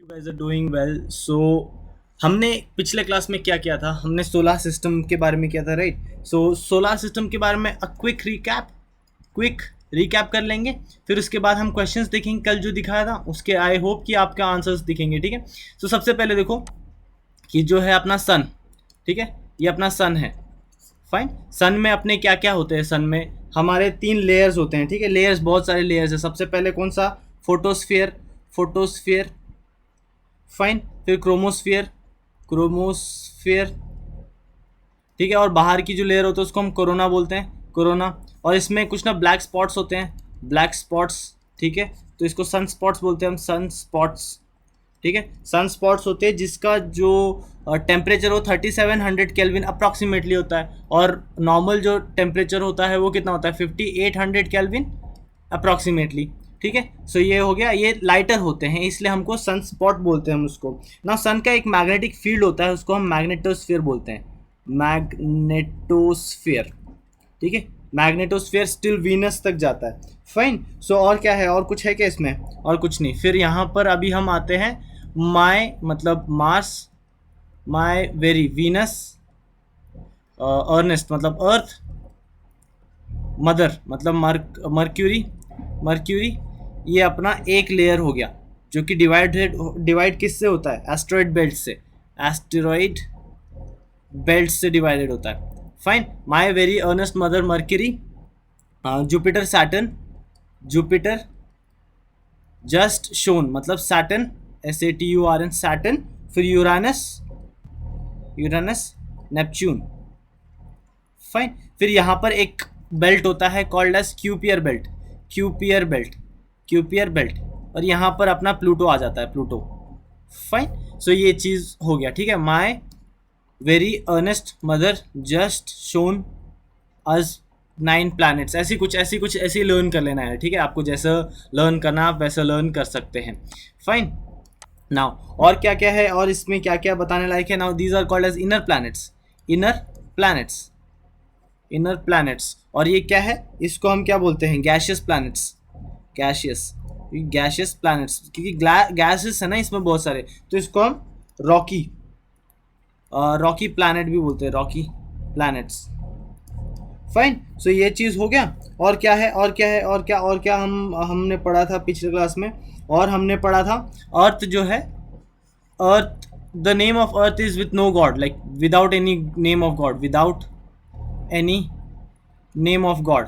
guys are doing well. So हमने पिछले class में क्या किया था? हमने सोलार सिस्टम के बारे में किया था, राइट? सो सोलार सिस्टम के बारे में क्विक रिकैप कर लेंगे। फिर उसके बाद हम क्वेश्चंस देखेंगे कल जो दिखाया था उसके। आई होप कि आपका आंसर्स दिखेंगे, ठीक है? सो सबसे पहले देखो कि जो है अपना सन, ठीक है, ये अपना सन है। फाइन। सन में अपने क्या क्या होते हैं? सन में हमारे 3 लेयर्स होते हैं, ठीक है? लेयर्स, बहुत सारे लेयर्स है। सबसे पहले कौन सा? फोटोस्फीयर। फाइन। फिर क्रोमोस्फीयर, ठीक है। और बाहर की जो लेयर होती है उसको हम कोरोना बोलते हैं, कोरोना। और इसमें कुछ ना ब्लैक स्पॉट्स होते हैं, ब्लैक स्पॉट्स, ठीक है। तो इसको सन स्पॉट्स बोलते हैं हम, सन स्पॉट्स, ठीक है। सन स्पॉट्स होते हैं जिसका जो टेम्परेचर हो 3700 केल्विन अप्रॉक्सीमेटली होता है, और नॉर्मल जो टेम्परेचर होता है वो कितना होता है? 5800 केल्विन अप्रॉक्सीमेटली, ठीक है। सो ये हो गया, ये लाइटर होते हैं इसलिए हमको सन स्पॉट बोलते हैं हम उसको ना। सन का एक मैग्नेटिक फील्ड होता है, उसको हम मैग्नेटोस्फीयर बोलते हैं, मैग्नेटोस्फीयर, ठीक है। मैग्नेटोस्फीयर स्टिल वीनस तक जाता है। फाइन। सो और क्या है? और कुछ है क्या इसमें? और कुछ नहीं। फिर यहाँ पर अभी हम आते हैं माय मतलब Mars, my very Venus, earnest मतलब अर्थ, मदर मतलब मर्क्यूरी। ये अपना एक लेयर हो गया जो कि डिवाइड किससे होता है? एस्टेरॉइड बेल्ट से डिवाइडेड होता है। Fine. My very earnest mother Mercury, Jupiter just shown मतलब सैटर्न, SATURN सैटर्न। फिर यूरानस नेपच्यून। फाइन। फिर यहाँ पर एक बेल्ट होता है कॉल्ड एज क्यूपियर बेल्ट। और यहाँ पर अपना प्लूटो आ जाता है, प्लूटो। फाइन। सो ये चीज़ हो गया, ठीक है। My very earnest mother just shown us 9 planets. ऐसी लर्न कर लेना है, ठीक है। आपको जैसा लर्न करना आप वैसा लर्न कर सकते हैं। फाइन। नाउ और क्या क्या है, और इसमें क्या क्या बताने लायक है? Now these are called as inner planets. और ये क्या है? इसको हम क्या बोलते हैं? गैशियस प्लैनेट्स, क्योंकि गैसेस है ना इसमें बहुत सारे, तो इसको हम रॉकी प्लैनेट भी बोलते हैं, रॉकी प्लैनेट्स। फाइन। सो ये चीज़ हो गया। और क्या है? हमने पढ़ा था पिछले क्लास में, और हमने पढ़ा था अर्थ जो है, earth, the name of earth is with no god, like without any name of god,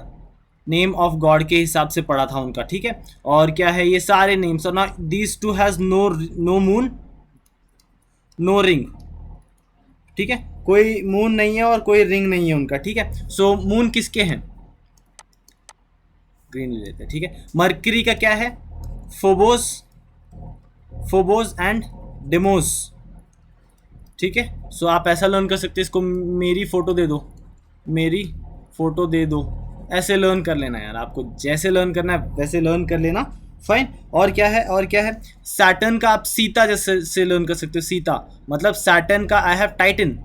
name of god के हिसाब से पढ़ा था उनका, ठीक है। और क्या है? ये सारे नेम्स। और ना these two has no moon, no ring, ठीक है। कोई मून नहीं है और कोई रिंग नहीं है उनका, ठीक है। सो मून किसके हैं? ग्रीन ले लेते हैं, ठीक है। मरकरी का क्या है? फोबोस एंड डेमोस, ठीक है। सो आप ऐसा लर्न कर सकते हैं, इसको मेरी फोटो दे दो, ऐसे लर्न कर लेना यार। आपको जैसे लर्न करना है वैसे लर्न कर लेना। फाइन। और क्या है? सैटर्न का आप सीता जैसे से लर्न कर सकते हो। सीता मतलब सैटर्न का आई हैव टाइटन।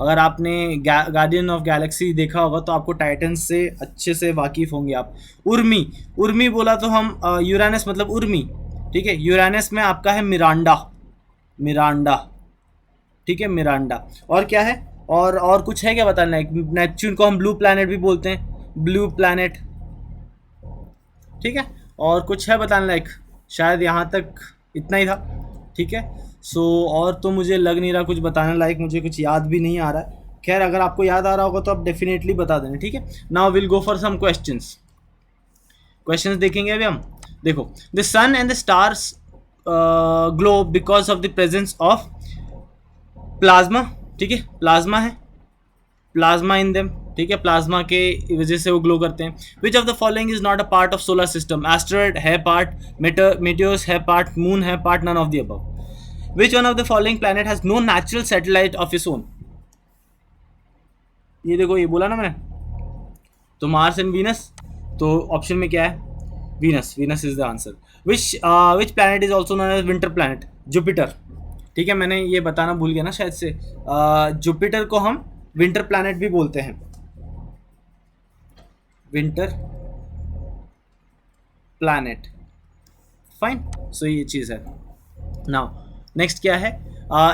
अगर आपने गार्डियन ऑफ गैलेक्सी देखा होगा तो आपको टाइटन से अच्छे से वाकिफ होंगे आप। उर्मी बोला तो हम यूरानस मतलब उर्मी, ठीक है। यूरानस में आपका है मिरांडा, ठीक है, मिरांडा। और क्या है? और कुछ है क्या बताना है? नेपच्यून को हम ब्लू प्लैनेट भी बोलते हैं, ब्लू प्लैनेट, ठीक है। और कुछ है बताने लायक? शायद यहाँ तक इतना ही था, ठीक है। सो और तो मुझे लग नहीं रहा कुछ बताने लायक, मुझे कुछ याद भी नहीं आ रहा है। खैर अगर आपको याद आ रहा होगा तो आप डेफिनेटली बता देना, ठीक है। Now will go for some questions देखेंगे अभी हम। देखो, the sun and the stars glow because of the presence of plasma, ठीक है। प्लाज्मा इन देम, ठीक है। प्लाज्मा के वजह से वो ग्लो करते हैं। Which of the following is not a part of solar system? Asteroid है पार्ट, मेटेओर्स है पार्ट, मून है part, none of the above. Which one of the following planet has no natural satellite of its own? ये देखो, ये बोला ना मैंने, तो मार्स एंड वीनस। तो ऑप्शन में क्या है? Venus is the answer. Which planet is also known as winter planet? Jupiter, ठीक है। मैंने ये बताना भूल गया ना शायद से, जुपिटर को हम विंटर प्लैनेट भी बोलते हैं, विंटर प्लैनेट। फाइन। सो ये चीज़ है। नाउ नेक्स्ट क्या है,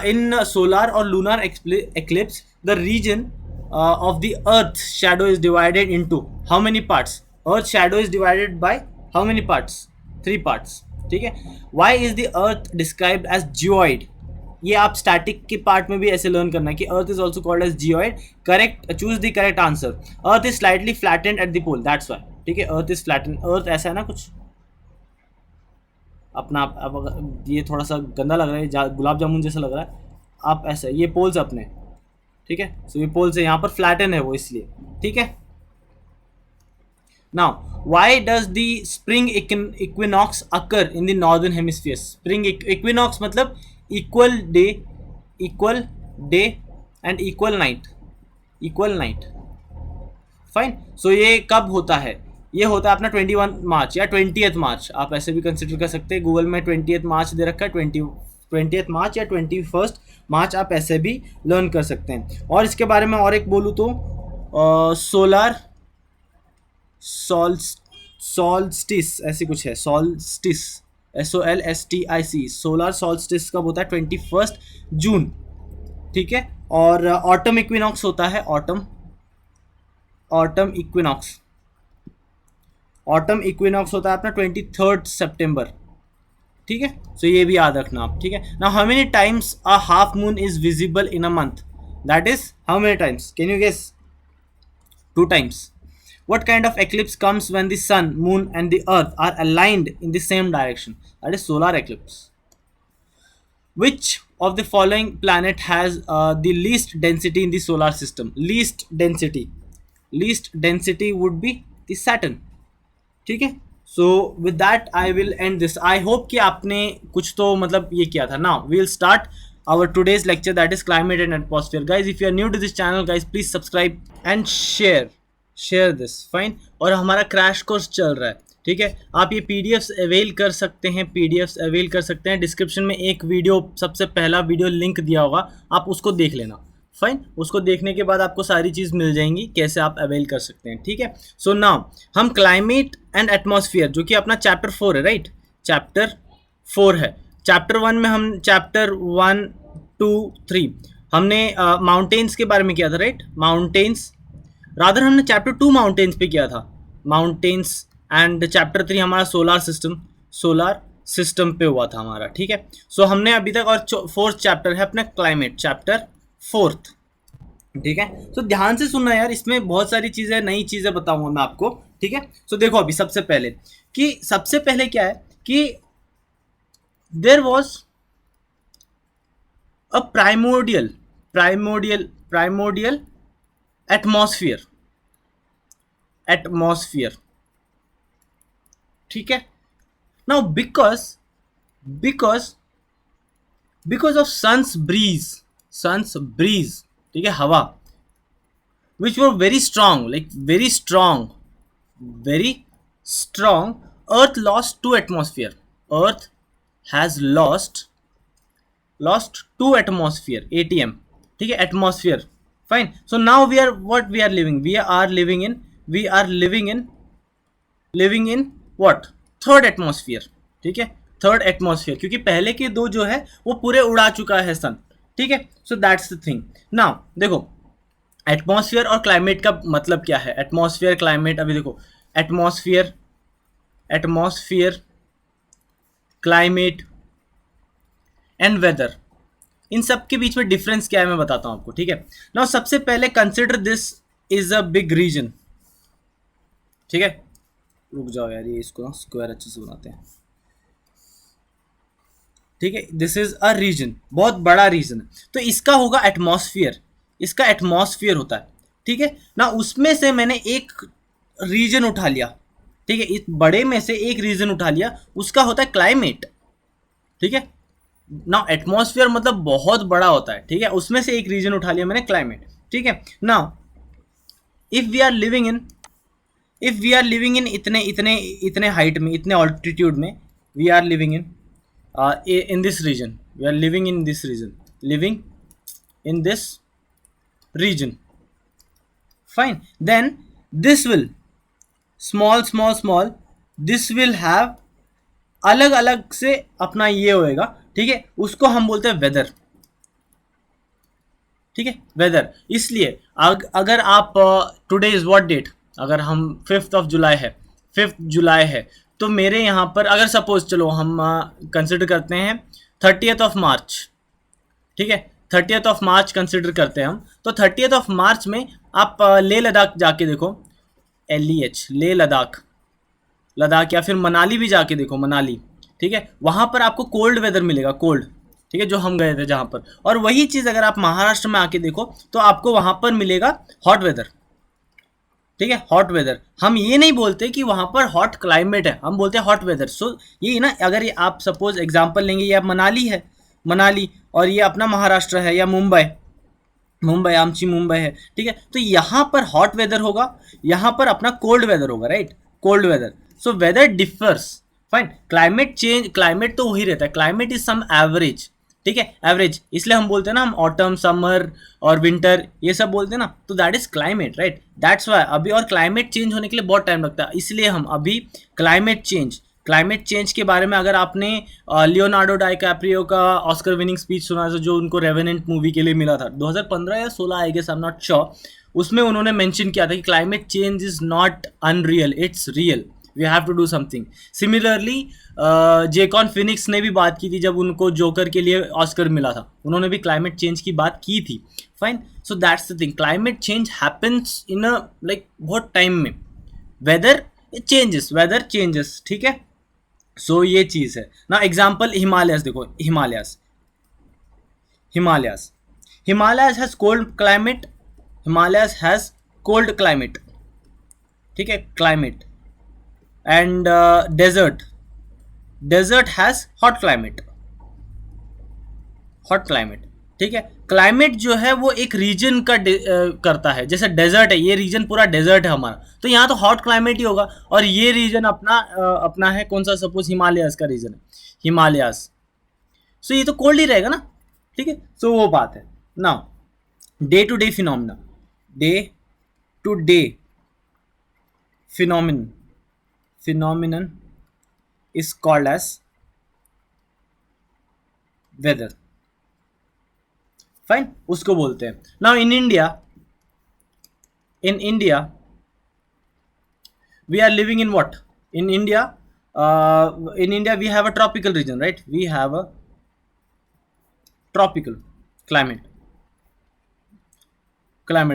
इन सोलर और lunar eclipse the reason of the earth shadow is divided into how many parts? Earth shadow is divided by how many parts? 3 parts. ठीक है. Why is the earth described as geoid? ये आप static के part में भी ऐसे learn करना है कि earth is also called as geoid. Correct, choose the correct answer. Earth is slightly flattened at the pole, that's why. ठीक है, अर्थ इज फ्लैटेंड. अर्थ ऐसा है ना कुछ अपना, अब ये थोड़ा सा गंदा लग रहा है, गुलाब जामुन जैसा लग रहा है. आप ऐसा, ये पोल्स अपने, ठीक है. सो ये पोल्स है, यहाँ पर फ्लैटन है वो, इसलिए. ठीक है. Now why does the spring equinox occur in the northern hemisphere? Spring equinox मतलब equal day and equal night. Fine. So ये कब होता है? ये होता है अपना 21 मार्च या 20th मार्च, आप ऐसे भी कंसिडर कर सकते हैं. गूगल में 20th मार्च दे रखा है, 20th मार्च या 21st मार्च आप ऐसे भी लर्न कर सकते हैं. और इसके बारे में और एक बोलूँ तो सोलर सॉल्स्टिस ऐसी कुछ है, सॉल्स्टिस, SOLSTIC. सोलर सॉल्स्टिस कब होता है? 21 जून. ठीक है. और ऑटम इक्विनॉक्स होता है, ऑटम इक्विनॉक्स होता है अपना 23 सितंबर. ठीक है. सो ये भी याद रखना आप. ठीक है. Now how many times a half moon is visible in a month? That is how many times? Can you guess? 2 times. What kind of eclipse comes when the sun, moon and the earth are aligned in the same direction? That is solar eclipse. Which of the following planet has the least density in the solar system? Least density would be the Saturn. ठीक है. So with that I will end this. I hope कि आपने कुछ तो मतलब ये किया था. Now we will start our today's lecture, that is climate and atmosphere. Guys, if you are new to this channel, guys, please subscribe and share this. fine. और हमारा क्रैश कोर्स चल रहा है. ठीक है. आप ये पीडीएफ्स अवेल कर सकते हैं. डिस्क्रिप्शन में एक वीडियो, सबसे पहला वीडियो लिंक दिया होगा, आप उसको देख लेना. फाइन. उसको देखने के बाद आपको सारी चीज़ मिल जाएंगी कैसे आप अवेल कर सकते हैं. ठीक है. सो नाउ हम क्लाइमेट एंड एटमॉस्फेयर, जो कि अपना चैप्टर 4 है, राइट? चैप्टर 4 है. चैप्टर 1 में हम चैप्टर 1, 2, 3 हमने माउंटेन्स के बारे में किया था, राइट? माउंटेन्स, रादर हमने चैप्टर 2 माउंटेन्स पे किया था, माउंटेन्स. एंड चैप्टर 3 हमारा सोलर सिस्टम पे हुआ था हमारा. ठीक है. सो हमने अभी तक, और 4th चैप्टर है अपना क्लाइमेट, चैप्टर 4th. ठीक है. तो ध्यान से सुनना यार, इसमें बहुत सारी चीज़ें, नई चीज़ें बताऊंगा मैं आपको. ठीक है. सो देखो अभी सबसे पहले क्या है कि there was a primordial atmosphere. ठीक है. Now because of sun's breeze, ठीक है, हवा, which were very strong, very strong, earth lost 2 atmosphere. Earth has lost 2 atmosphere, ATM. ठीक है. Atmosphere. Fine. So now we are living in what? 3rd atmosphere. ठीक है. 3rd atmosphere, क्योंकि पहले के 2 जो है वो पूरे उड़ा चुका है सन. ठीक है. So that's the thing. Now देखो एटमॉस्फेयर और क्लाइमेट का मतलब क्या है. Atmosphere, climate. अभी देखो एटमॉस्फेयर, क्लाइमेट एंड वेदर, इन सब के बीच में डिफरेंस क्या है मैं बताता हूं आपको. ठीक है. नाउ सबसे पहले consider this is a big reason. ठीक है. रुक जाओ यार, ये इसको स्क्वायर अच्छे से बनाते हैं. ठीक है. दिस इज अ रीजन, बहुत बड़ा रीजन है. तो इसका होगा एटमॉस्फेयर, इसका एटमॉस्फेयर होता है. ठीक है ना. उसमें से मैंने एक रीजन उठा लिया. ठीक है. इस बड़े में से एक रीजन उठा लिया, उसका होता है क्लाइमेट. ठीक है ना. एटमॉस्फेयर मतलब बहुत बड़ा होता है. ठीक है. उसमें से एक रीजन उठा लिया मैंने, क्लाइमेट. ठीक है ना. If we are living in इतने हाइट में, इतने ऑल्टीट्यूड में, we are living in this region, we are living in this region. Fine. Then this will small, this will have अलग अलग से अपना ये होएगा, ठीक है, उसको हम बोलते हैं वेदर। ठीक है, वेदर। इसलिए अगर आप टुडे इज व्हाट डेट, अगर हम 5 जुलाई है, 5 जुलाई है, तो मेरे यहाँ पर अगर सपोज चलो हम कंसिडर करते हैं 30 मार्च। ठीक है, 30 मार्च कंसिडर करते हैं हम, तो 30 मार्च में आप लेह लद्दाख जाके देखो, LEH लेह लद्दाख, लद्दाख या फिर मनाली भी जाके देखो, मनाली। ठीक है, वहाँ पर आपको कोल्ड वेदर मिलेगा, कोल्ड। ठीक है, जो हम गए थे जहाँ पर। और वही चीज़ अगर आप महाराष्ट्र में आके देखो तो आपको वहाँ पर मिलेगा हॉट वेदर। ठीक है, हॉट वेदर। हम ये नहीं बोलते कि वहाँ पर हॉट क्लाइमेट है, हम बोलते हैं हॉट वेदर। सो ये ना, अगर ये आप सपोज एग्जाम्पल लेंगे, ये मनाली है, मनाली, और ये अपना महाराष्ट्र है, या मुंबई, मुंबई आमची मुंबई है। ठीक है, तो यहाँ पर हॉट वेदर होगा, यहाँ पर अपना कोल्ड वेदर होगा, right, cold weather. So weather differs, fine. Climate change, climate तो वही रहता है, क्लाइमेट इज सम एवरेज। ठीक है, एवरेज, इसलिए हम बोलते हैं ना, हम ऑटम, समर और विंटर ये सब बोलते हैं ना, तो that is climate, right. That's why अभी, और क्लाइमेट चेंज होने के लिए बहुत टाइम लगता है, इसलिए हम अभी क्लाइमेट चेंज के बारे में, अगर आपने लियोनार्डो डाइकैप्रियो का ऑस्कर विनिंग स्पीच सुना था, जो उनको रेवेनेंट मूवी के लिए मिला था 2015 या 16, I guess, I am not sure, उसमें उन्होंने मेंशन किया था कि climate change is not unreal, it's real, we have to do something. Similarly Joaquin Phoenix ने भी बात की थी जब उनको जोकर के लिए ऑस्कर मिला था, उन्होंने भी क्लाइमेट चेंज की बात की थी, fine. So that's the thing, climate change happens in a like बहुत टाइम में, वेदर चेंजेस। ठीक है, सो ये चीज़ है ना। एग्जाम्पल हिमालयस देखो, Himalayas has cold climate, Himalayas has cold climate. ठीक है, climate. And desert has hot climate, ठीक है। क्लाइमेट जो है वो एक रीजन का करता है, जैसे डेजर्ट है, ये रीजन पूरा डेजर्ट है हमारा, तो यहाँ तो हॉट क्लाइमेट ही होगा। और ये रीजन अपना है कौन सा, सपोज हिमालयस का रीजन है, हिमालयस, सो ये तो कोल्ड ही रहेगा ना। ठीक है, सो वो बात है ना। Day to day phenomenon is called as weather, fine, उसको बोलते हैं। Now in India we are living in what, in India we have a tropical region, right, we have a tropical climate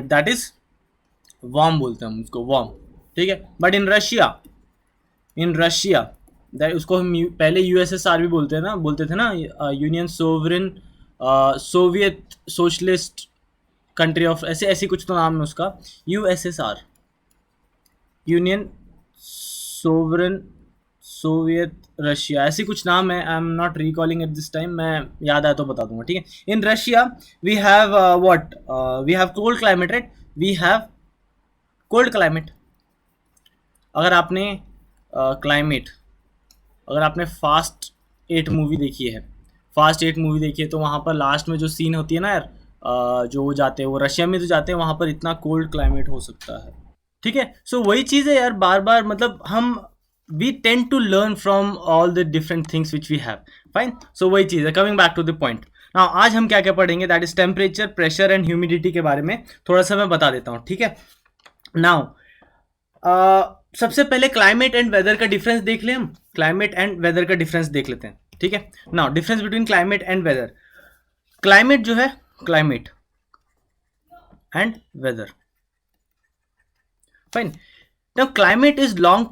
that is warm, बोलते हैं हम उसको warm। ठीक है, but in Russia उसको हम पहले USSR भी बोलते थे ना, union sovereign Soviet socialist country of, ऐसे कुछ तो नाम है उसका, USSR, union sovereign Soviet Russia, ऐसी कुछ नाम है, I am not recalling at this time, मैं याद आया तो बता दूंगा। ठीक है, in Russia we have what, we have cold climate, right, we have cold climate. अगर आपने अगर आपने फास्ट 8 मूवी देखी है, तो वहाँ पर लास्ट में जो सीन होती है ना यार, जो वो जाते हैं, वो रशिया में जो जाते हैं, वहाँ पर इतना कोल्ड क्लाइमेट हो सकता है। ठीक है, सो वही चीज़ है यार, बार बार मतलब हम we tend to learn from all the different things which we have, fine. So वही चीज़ है, coming back to the point. Now आज हम क्या क्या पढ़ेंगे, that is temperature, pressure and humidity के बारे में थोड़ा सा मैं बता देता हूँ। ठीक है, नाउ सबसे पहले क्लाइमेट एंड वेदर का डिफरेंस देख लें हम, क्लाइमेट एंड वेदर का डिफरेंस देख लेते हैं। ठीक है, now difference between climate and weather. Climate जो है, climate and weather, fine. Now climate is long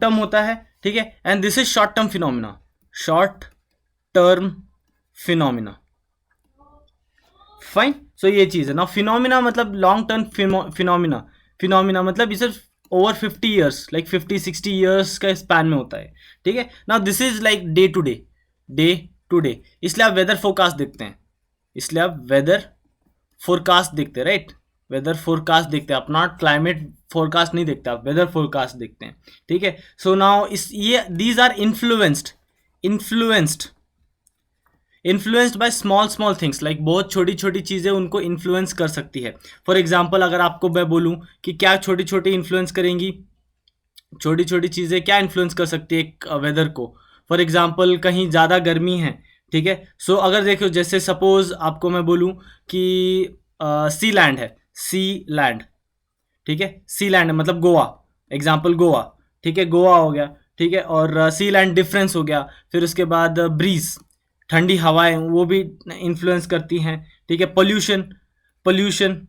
term होता है। ठीक है, and this is short term phenomena, fine. So ये चीज है ना, फिनोमिना मतलब लॉन्ग टर्म फिनोमिना मतलब इसे ओवर 50 ईयर्स, लाइक 50-60 ईयर्स का स्पैन में होता है। ठीक है, now this is like day to day, इसलिए आप वेदर फोरकास्ट देखते हैं, राइट, वेदर फोरकास्ट देखते हैं, आप नॉट क्लाइमेट फोरकास्ट नहीं देखते, आप वेदर फोरकास्ट देखते हैं। ठीक है, so now these are influenced by small things, like बहुत छोटी चीज़ें उनको इन्फ्लुएंस कर सकती है। फॉर एग्जाम्पल, अगर आपको मैं बोलूँ कि क्या छोटी इन्फ्लुएंस करेंगी, छोटी छोटी चीज़ें क्या इन्फ्लुएंस कर सकती है एक वेदर को। फॉर एग्जांपल कहीं ज़्यादा गर्मी है, ठीक है, सो अगर देखो जैसे सपोज आपको मैं बोलूँ कि सी लैंड है, सी लैंड, ठीक है, सी लैंड मतलब गोवा, एग्जांपल गोवा, ठीक है, गोवा हो गया, ठीक है, और सी लैंड डिफरेंस हो गया। फिर उसके बाद ब्रीज, ठंडी हवाएं, वो भी इन्फ्लुएंस करती हैं, ठीक है। पोल्यूशन, पोल्यूशन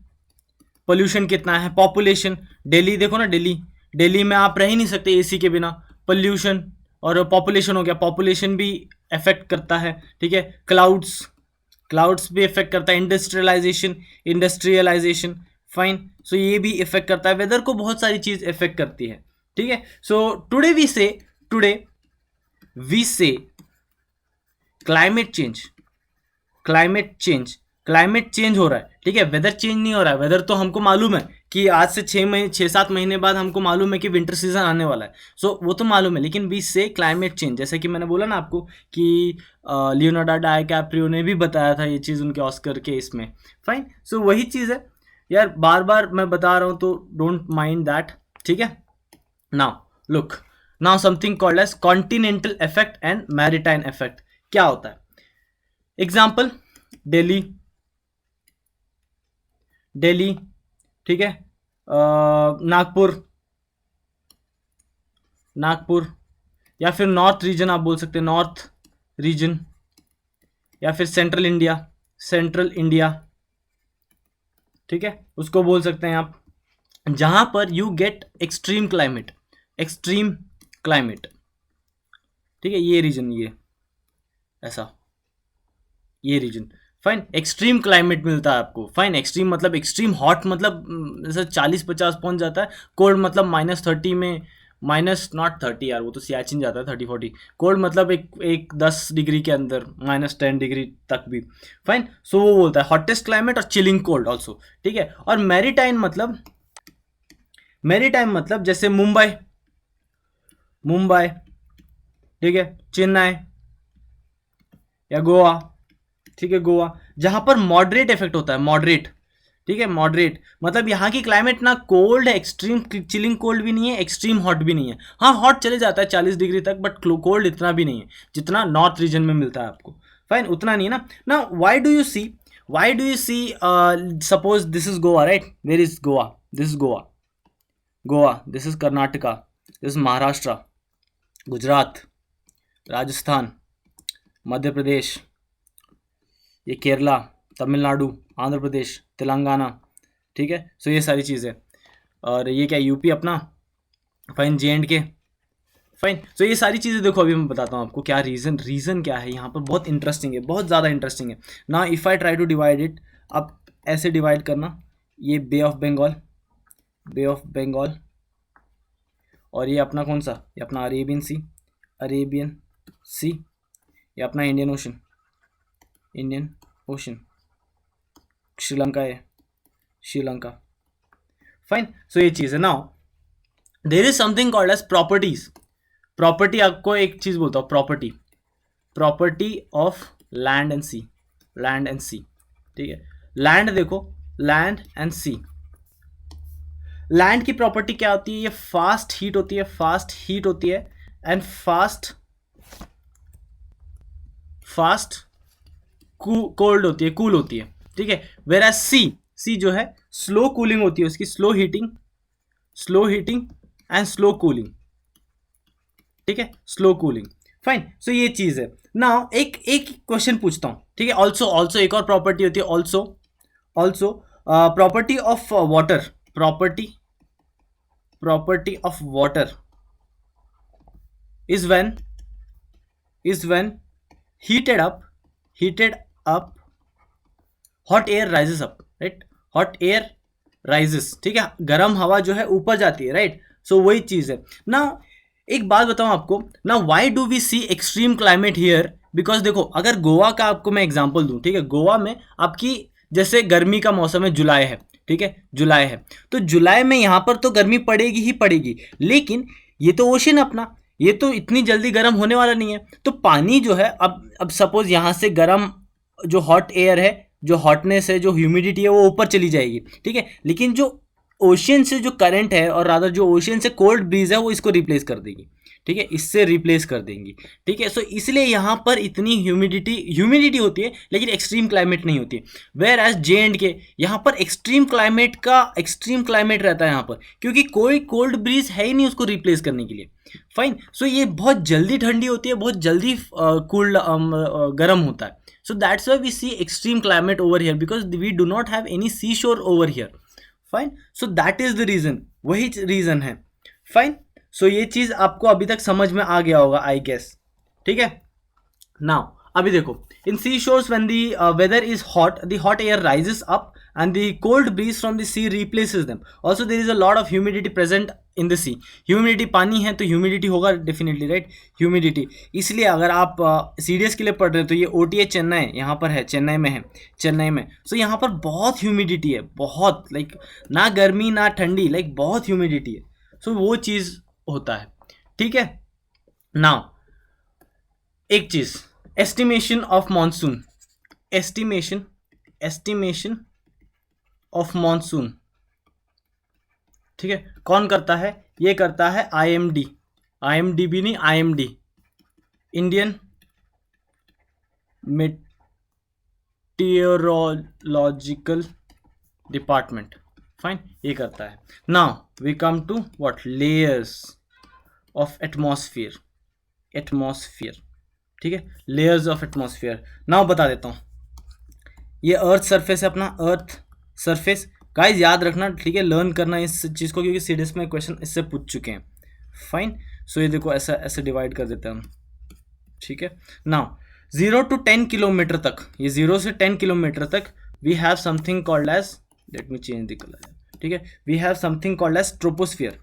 पोल्यूशन कितना है। पॉपुलेशन, दिल्ली देखो ना, दिल्ली दिल्ली में आप रह ही नहीं सकते एसी के बिना। पोल्यूशन और पॉपुलेशन हो गया, पॉपुलेशन भी अफेक्ट करता है, ठीक है। क्लाउड्स, क्लाउड्स भी इफेक्ट करता है। इंडस्ट्रियलाइजेशन, इंडस्ट्रियलाइजेशन, फाइन, सो ये भी इफेक्ट करता है। वेदर को बहुत सारी चीज इफेक्ट करती है, ठीक है। सो टुडे वी से climate change, climate change, climate change हो रहा है, ठीक है, वेदर चेंज नहीं हो रहा है। वेदर तो हमको मालूम है कि आज से 6-7 महीने बाद हमको मालूम है कि विंटर सीजन आने वाला है, सो वो तो मालूम है। लेकिन वी से क्लाइमेट चेंज, जैसे कि मैंने बोला ना आपको कि लियोनार्डो डाइकैप्रियो ने भी बताया था ये चीज़ उनके ऑस्कर के इसमें, फाइन। सो वही चीज़ है यार, बार बार मैं बता रहा हूँ तो डोंट माइंड दैट, ठीक है। Now look, now something called as continental effect and maritime effect. क्या होता है? एग्जाम्पल, दिल्ली, दिल्ली, ठीक है, नागपुर, नागपुर, या फिर नॉर्थ रीजन आप बोल सकते हैं, नॉर्थ रीजन, या फिर सेंट्रल इंडिया, सेंट्रल इंडिया, ठीक है, उसको बोल सकते हैं आप, जहां पर you get extreme climate, extreme climate, ठीक है, ये रीजन, ये ऐसा, ये रीजन, फाइन, एक्सट्रीम क्लाइमेट मिलता है आपको, फाइन। एक्सट्रीम मतलब एक्सट्रीम हॉट, मतलब जैसे 40-50 पहुंच जाता है। कोल्ड मतलब -30 में, माइनस नॉट 30 यार, वो तो सियाचिन जाता है 30-40। कोल्ड मतलब एक 10 डिग्री के अंदर, -10 डिग्री तक भी, फाइन। सो वो बोलता है हॉटेस्ट क्लाइमेट और चिलिंग कोल्ड ऑल्सो, ठीक है। और मैरीटाइम मतलब, मैरीटाइम मतलब जैसे मुंबई, मुंबई, ठीक है, चेन्नई या गोवा, ठीक है, गोवा, जहां पर मॉडरेट इफेक्ट होता है, मॉडरेट, ठीक है, मॉडरेट मतलब यहाँ की क्लाइमेट ना कोल्ड है, एक्सट्रीम चिलिंग कोल्ड भी नहीं है, एक्सट्रीम हॉट भी नहीं है। हाँ, हॉट चले जाता है 40 डिग्री तक, बट कोल्ड इतना भी नहीं है जितना नॉर्थ रीजन में मिलता है आपको, फाइन, उतना नहीं है ना। Why do you see suppose this is Goa, right, where is Goa, this is Goa, Goa, this is Karnataka, this is Maharashtra, Gujarat, Rajasthan, Madhya Pradesh, ये केरला, तमिलनाडु, आंध्र प्रदेश, तेलंगाना, ठीक है। सो ये सारी चीज़ें, और ये क्या, यूपी अपना, फाइन, JNK, फाइन। सो ये सारी चीज़ें देखो, अभी मैं बताता हूँ आपको क्या रीज़न क्या है यहाँ पर, बहुत इंटरेस्टिंग है, बहुत ज़्यादा इंटरेस्टिंग है ना। If I try to divide it, अब ऐसे डिवाइड करना, ये Bay of Bengal, Bay of Bengal, और ये अपना कौन सा, ये अपना अरेबियन सी, अरेबियन सी, ये अपना Indian Ocean, Indian Ocean, Sri Lanka है, श्रीलंका, फाइन। सो ये चीज़ है। Now there is something called as properties. Property, आपको एक चीज़ बोलता हूँ, property, property of land and sea, land and sea, ठीक है। लैंड देखो, लैंड एंड सी, लैंड की प्रॉपर्टी क्या होती है, ये फास्ट हीट होती है, फास्ट हीट होती है, एंड फास्ट कोल्ड होती है, कूल होती है, ठीक है। वेर एज सी जो है स्लो कूलिंग होती है उसकी, slow heating and slow cooling, ठीक है, स्लो कूलिंग, फाइन। सो ये चीज है। नाउ एक क्वेश्चन पूछता हूं, ठीक है। ऑल्सो एक और प्रॉपर्टी होती है, also property of water, property of water is when heated up hot air rises up, right, hot air rises, ठीक है, गर्म हवा जो है ऊपर जाती है, राइट। सो वही चीज है ना। एक बात बताऊं आपको ना, why do we see extreme climate here, because देखो, अगर गोवा का आपको मैं एग्जांपल दूं, ठीक है, गोवा में आपकी जैसे गर्मी का मौसम है, जुलाई है, ठीक है, जुलाई है, तो जुलाई में यहाँ पर तो गर्मी पड़ेगी ही पड़ेगी, लेकिन ये तो ओशन अपना, ये तो इतनी जल्दी गर्म होने वाला नहीं है। तो पानी जो है, अब सपोज यहाँ से गर्म जो हॉट एयर है, जो हॉटनेस है, जो ह्यूमिडिटी है, वो ऊपर चली जाएगी, ठीक है, लेकिन जो ओशियन से जो करंट है और रादर जो ओशियन से कोल्ड ब्रीज है वो इसको रिप्लेस कर देगी, ठीक है, इससे रिप्लेस कर देंगी, ठीक है। सो इसलिए यहाँ पर इतनी ह्यूमिडिटी होती है लेकिन एक्सट्रीम क्लाइमेट नहीं होती, वेयर एज J&K यहाँ पर एक्सट्रीम क्लाइमेट रहता है यहाँ पर, क्योंकि कोई कोल्ड ब्रीज है ही नहीं उसको रिप्लेस करने के लिए। फाइन, सो ये बहुत जल्दी ठंडी होती है, बहुत जल्दी कूल गर्म होता है। So that's why we see extreme climate over here, because we do not have any sea shore over here. Fine, so that is the reason, वही रीजन है। फाइन, सो ये चीज आपको अभी तक समझ में आ गया होगा आई गेस, ठीक है। नाउ अभी देखो, in sea shores when the weather is hot, the hot air rises up and the cold breeze from the sea replaces them. Also there is a lot of humidity present in the sea. Humidity, पानी है तो humidity होगा definitely, right? Humidity, इसलिए अगर आप CDS के लिए पढ़ रहे हो तो ये OTA चेन्नई यहाँ पर है, चेन्नई में है, चेन्नई में। सो यहाँ पर बहुत ह्यूमिडिटी है, बहुत लाइक ना गर्मी ना ठंडी, लाइक बहुत ह्यूमिडिटी है। सो वो चीज़ होता है, ठीक है। नाउ एक चीज़, estimation of monsoon, estimation of monsoon, ठीक है, कौन करता है? ये करता है IMD नहीं, IMD, Indian meteorological department. Fine, ये करता है। Now we come to what, layers of atmosphere, ठीक है, लेयर्स ऑफ एटमॉस्फेयर। नाउ बता देता हूँ, ये अर्थ सरफेस है अपना, अर्थ सरफेस। गाइस याद रखना, ठीक है, लर्न करना इस चीज़ को, क्योंकि सीडीएस में क्वेश्चन इससे पूछ चुके हैं। फाइन, सो ये देखो ऐसे डिवाइड कर देते हैं हम, ठीक है। नाउ 0 to 10 किलोमीटर तक, ये 0 से 10 किलोमीटर तक we have something called as, let me change the colour, ठीक है, we have something called as troposphere,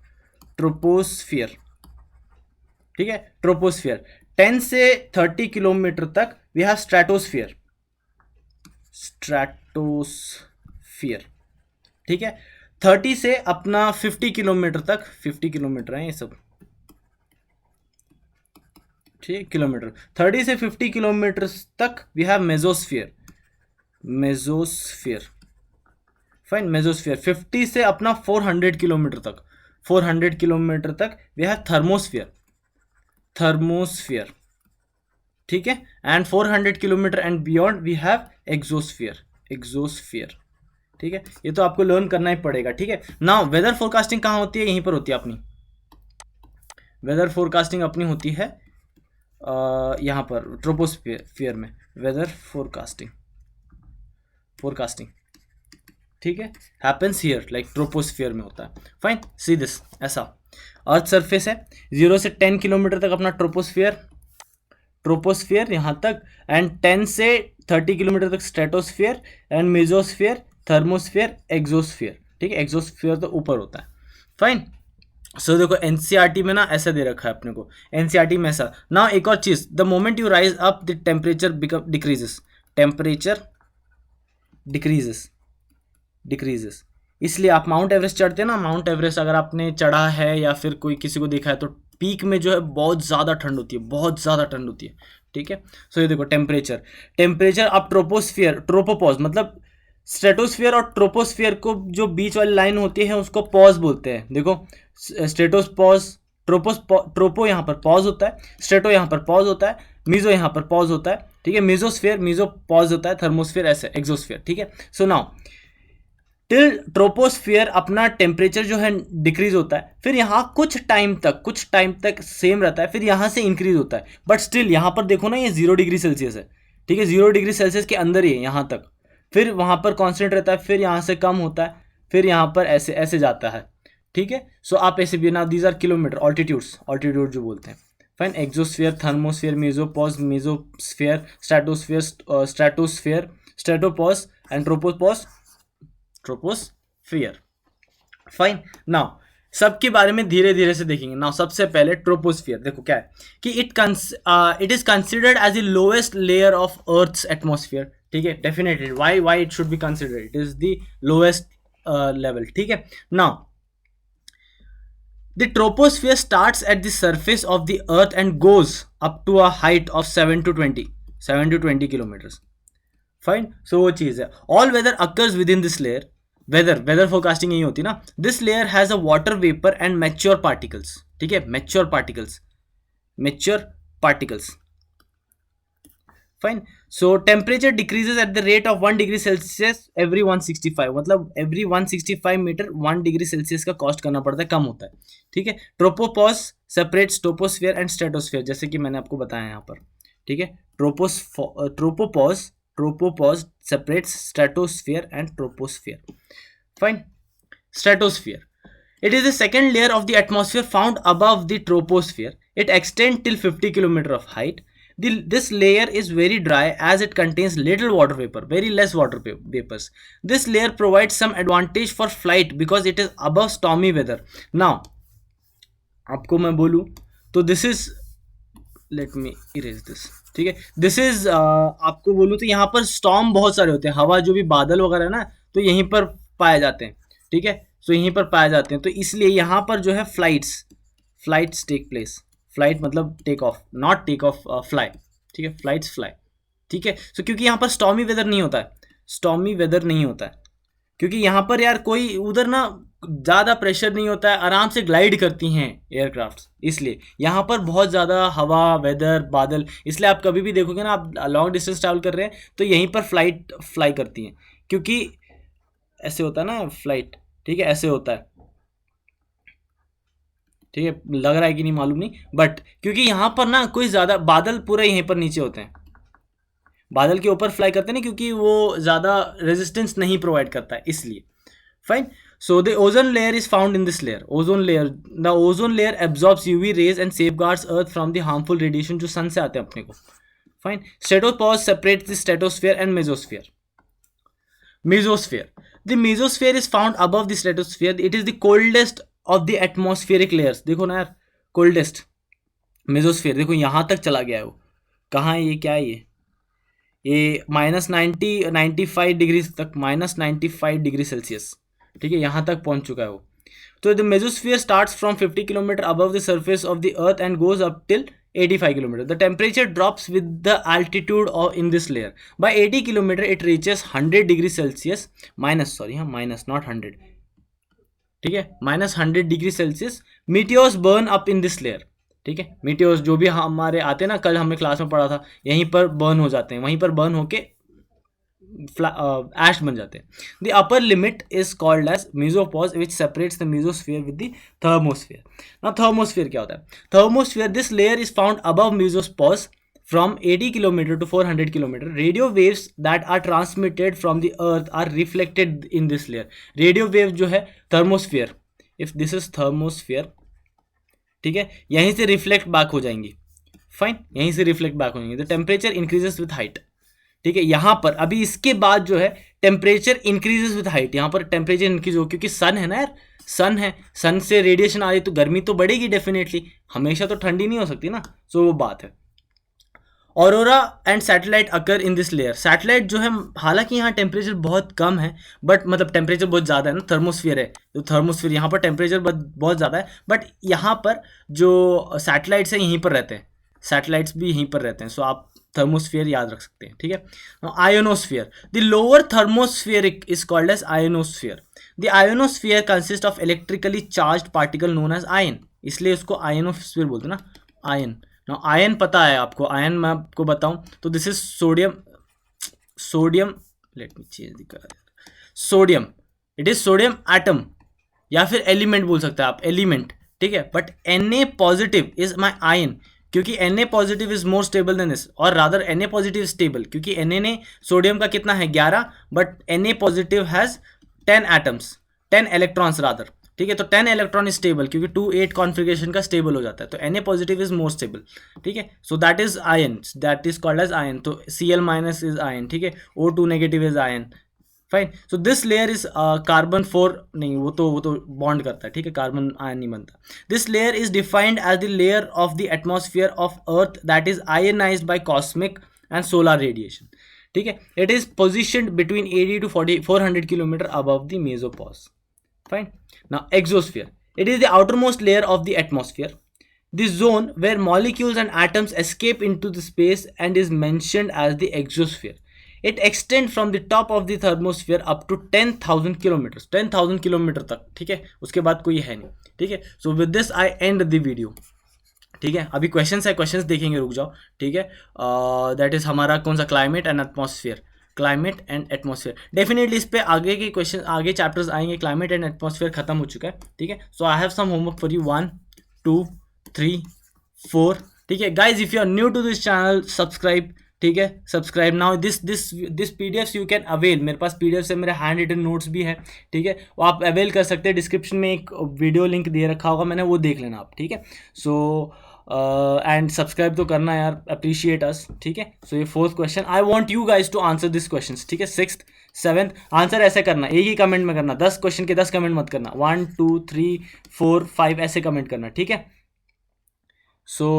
ठीक है, ट्रोपोस्फियर। 10 से 30 किलोमीटर तक वी हैव स्ट्रेटोस्फियर, ठीक है। 30 से अपना 50 किलोमीटर तक, 50 किलोमीटर है ये सब, ठीक है, किलोमीटर। 30 से 50 किलोमीटर तक we have mesosphere, fine, mesosphere. 50 से अपना 400 किलोमीटर तक, 400 किलोमीटर तक वी हैव थर्मोस्फियर, ठीक है। And 400 kilometre and beyond we have exosphere, ठीक है। ये तो आपको लर्न करना ही पड़ेगा, ठीक है। नाउ वेदर फोरकास्टिंग कहाँ होती है? यहीं पर होती है अपनी, वेदर फोरकास्टिंग अपनी होती है यहाँ पर ट्रोपोस्फियर में, वेदर फोरकास्टिंग, ठीक है, हैपेंस हियर, लाइक ट्रोपोस्फियर में होता है। फाइन, सी दिस, ऐसा अर्थ सरफेस है, 0 से 10 किलोमीटर तक अपना ट्रोपोस्फियर यहाँ तक, एंड 10 से 30 किलोमीटर तक stratosphere, and mesosphere, thermosphere, exosphere, ठीक है। एग्जोस्फियर तो ऊपर होता है। फाइन, सो देखो एनसीईआरटी में ना ऐसा दे रखा है अपने को, एनसीईआरटी में ऐसा। ना एक और चीज, the moment you rise up the temperature decreases, temperature decreases. इसलिए आप माउंट एवरेस्ट चढ़ते हैं ना, माउंट एवरेस्ट अगर आपने चढ़ा है या फिर कोई किसी को देखा है तो पीक में जो है बहुत ज़्यादा ठंड होती है, बहुत ज़्यादा ठंड होती है, ठीक है। सो ये देखो टेम्परेचर अब ट्रोपोपॉज, मतलब स्ट्रेटोस्फियर और ट्रोपोस्फियर को जो बीच वाली लाइन होती है उसको पॉज बोलते हैं। देखो स्ट्रेटोपॉज, ट्रोपो यहाँ पर पॉज होता है, स्ट्रेटो यहाँ पर पॉज होता है, मीजो यहाँ पर पॉज होता है, ठीक है, मीजो पॉज होता है, थर्मोस्फियर ऐसे, एग्जोस्फियर, ठीक है। सो नाउ टिल ट्रोपोस्फियर अपना टेम्परेचर जो है डिक्रीज होता है, फिर यहाँ कुछ टाइम तक सेम रहता है, फिर यहाँ से इंक्रीज होता है, बट स्टिल यहाँ पर देखो ना ये 0 डिग्री सेल्सियस है, ठीक है, 0 डिग्री सेल्सियस के अंदर ही है यहाँ तक, फिर वहाँ पर कांस्टेंट रहता है, फिर यहाँ से कम होता है, फिर यहाँ पर ऐसे ऐसे जाता है, ठीक है। सो आप ऐसे भी ना, दीज आर किलोमीटर, ऑल्टीट्यूड जो बोलते हैं। Fine, exosphere, thermosphere, mesopause, mesosphere, stratosphere, stratopause and troposphere. Fine, now सबके बारे में धीरे धीरे से देखेंगे। नाउ सबसे पहले ट्रोपोस्फियर, देखो क्या है कि it is considered as the lowest layer of earth's atmosphere, ठीक है, definitely why it should be considered, it is the lowest level, ठीक है। Now the troposphere starts at the surface of the earth and goes up to a height of 7 to 20 kilometers. Fine, so वो चीज है। All weather occurs within this layer, weather forecasting यही होती ना. This layer has a water vapour and mature particles. ठीक है, mature particles. Fine. So temperature decreases at the rate of 1 degree Celsius every 165. मतलब every 165 metre 1 degree Celsius का cost करना पड़ता है, कम होता है. ठीक है. Tropopause separates troposphere and stratosphere, जैसे कि मैंने आपको बताया यहाँ पर. ठीक है. Tropopause separates stratosphere and troposphere. Fine. Stratosphere. It is the second layer of the atmosphere found above the troposphere. It extends till 50 km of height. This layer is very dry as it contains little water vapor, very less water vapors. This layer provides some advantage for flight because it is above stormy weather. Now, आपको मैं बोलूँ तो this is, let me erase this. ठीक है. This is आपको बोलूँ तो यहाँ पर स्टॉर्म बहुत सारे होते हैं, हवा जो भी बादल वगैरह है ना, तो यहीं पर पाए जाते हैं. ठीक है. सो यहीं पर पाए जाते हैं, तो इसलिए यहाँ पर जो है फ्लाइट्स टेक प्लेस. फ्लाइट मतलब take off, not take off, fly. ठीक है. Flights fly. ठीक है. सो क्योंकि यहाँ पर स्टॉर्मी वेदर नहीं होता है, क्योंकि यहाँ पर यार कोई उधर ना ज़्यादा प्रेशर नहीं होता है, आराम से ग्लाइड करती हैं एयरक्राफ्ट, इसलिए यहाँ पर बहुत ज़्यादा हवा, वेदर, बादल, इसलिए आप कभी भी देखोगे ना, आप लॉन्ग डिस्टेंस ट्रैवल कर रहे हैं तो यहीं पर फ्लाई करती हैं, क्योंकि ऐसे होता है ना फ्लाइट. ठीक है. ऐसे होता है. ठीक है. लग रहा है कि नहीं मालूम नहीं, बट क्योंकि यहाँ पर ना कोई ज़्यादा बादल पूरे यहीं पर नीचे होते हैं, बादल के ऊपर फ्लाई करते हैं ना, क्योंकि वो ज़्यादा रेजिस्टेंस नहीं प्रोवाइड करता है, इसलिए. Fine. So the ozone layer is found in this layer. The ozone layer absorbs UV rays and safeguards Earth from the harmful radiation जो sun से आते हैं अपने को. Fine. Stratopause separates the stratosphere and mesosphere. The mesosphere is found above the stratosphere. It is the coldest of the atmospheric layers. देखो ना यार, coldest. mesosphere देखो यहाँ तक चला गया है वो. कहाँ है ये, क्या है ये -95 डिग्री तक, -95 डिग्री सेल्सियस. ठीक है. यहाँ तक पहुँच चुका है वो. तो the mesosphere starts from 50 kilometre above the surface of the earth and goes up till 85 kilometre. The temperature drops with the altitude in this layer. By 80 kilometre it reaches 100 degree Celsius, minus not 100. ठीक है. -100 degree Celsius. Meteors burn up in this layer. ठीक है. Meteors जो भी हमारे आते हैं ना, कल हमने क्लास में पढ़ा था, यहीं पर बर्न हो जाते हैं, वहीं पर बर्न होके एश बन जाते हैं. The upper limit is called as mesopause which separates the mesosphere with the thermosphere. Now thermosphere क्या होता है? Thermosphere, this layer is found above mesopause from 80 kilometer to 400 kilometer. Radio waves that are transmitted from the earth are reflected in this layer. Radio wave जो है thermosphere, if this is thermosphere, ठीक है, यहीं से reflect back हो जाएंगी. Fine. यहीं से रिफ्लेक्ट बैक हो जाएंगी. The temperature increases with height. ठीक है. यहाँ पर अभी इसके बाद जो है टेम्परेचर इंक्रीजेस विथ हाइट. यहाँ पर टेम्परेचर इंक्रीज हो, क्योंकि सन है ना यार, सन है, सन से रेडिएशन आ रही तो गर्मी तो बढ़ेगी डेफिनेटली, हमेशा तो ठंडी नहीं हो सकती ना. सो वो बात है. Aurora and satellite occur in this layer. Satellite जो है, हालांकि यहाँ टेम्परेचर बहुत कम है, बट मतलब टेम्परेचर बहुत ज़्यादा है ना, थर्मोस्फीयर है, तो थर्मोस्फीयर यहाँ पर टेम्परेचर बहुत ज़्यादा है, बट यहाँ पर जो सैटेलाइट्स हैं यहीं पर रहते हैं, सैटेलाइट्स भी यहीं पर रहते हैं. सो आप थर्मोस्फीयर याद रख सकते हैं. ठीक है. Ionosphere, the lower thermospheric is called as ionosphere. The ionosphere consist of electrically charge particle known as ion, इसलिए उसको आयोनोस्फीयर बोलते हैं ना, आयन. ना आयन पता है आपको, आयन मैं आपको बताऊं तो this is sodium, late me change the colour. Sodium, it is sodium atom, या फिर एलिमेंट बोल सकते हैं आप, एलिमेंट. ठीक है. But Na positive is my ion, क्योंकि Na positive is more stable then this, और रादर Na पॉजिटिव स्टेबल, क्योंकि Na ने सोडियम का कितना है 11, but Na positive has 10 atoms, 10 electrons rather. ठीक है. तो 10 इलेक्ट्रॉन इज स्टेबल, क्योंकि 2-8 कॉन्फ़िगरेशन का स्टेबल हो जाता है, तो Na positive is more stable. ठीक है. So that is ion, that is called as ion. तो Cl माइनस इज आयन. ठीक है. O2 negative is ion. Fine. So this layer is carbon 4 नहीं, वो तो बॉन्ड करता है. ठीक है. कार्बन आयन नहीं बनता. This layer is defined as the layer of the atmosphere of earth that is ionised by cosmic and solar radiation. ठीक है. It is positioned between 80 to 400 kilometre above the mesopause. Fine. Now exosphere, it is the outermost layer of the atmosphere, the zone where molecules and atoms escape into the space and is mentioned as the exosphere. It extend from the top of the thermosphere up to 10,000 kilometre, 10,000 kilometre तक, ठीक है, उसके बाद कोई है नहीं, ठीक है। So with this I and the video, ठीक है। अभी क्वेश्चंस है, क्वेश्चंस देखेंगे, रुक जाओ, ठीक है। दैट इज हमारा कौन सा, climate and atmosphere, climate and atmosphere. Definitely इस पे आगे के क्वेश्चन, आगे चैप्टर्स आएंगे। क्लाइमेट एंड एटमॉस्फेयर खत्म हो चुका है, ठीक है। So I have some homework for you, 1 2 3 4, ठीक है। Guys if you are new to this channel, subscribe, ठीक है, subscribe now. This PDF you can avail, मेरे पास पीडीएफ से मेरे हैंड रिटन नोट्स भी है, ठीक है, वो आप अवेल कर सकते हैं। डिस्क्रिप्शन में एक वीडियो लिंक दे रखा होगा मैंने, वो देख लेना आप, ठीक है। सो एंड सब्सक्राइब तो करना यार, अप्रिशिएट अस, ठीक है। सो ये 4th question, I want you guys to answer this question, ठीक है। 6th 7th आंसर ऐसे करना, एक ही कमेंट में करना, 10 क्वेश्चन के 10 कमेंट मत करना, 1 2 3 4 5 ऐसे कमेंट करना, ठीक है। सो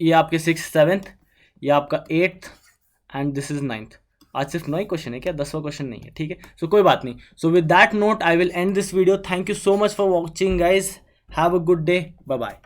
ये आपके 6th 7th, ये आपका 8th and this is 9th। आज सिर्फ 9 क्वेश्चन है क्या, 10वां क्वेश्चन नहीं है, ठीक है। सो कोई बात नहीं। So with that note I will end this video. Thank you so much for watching guys, have a good day, bye bye.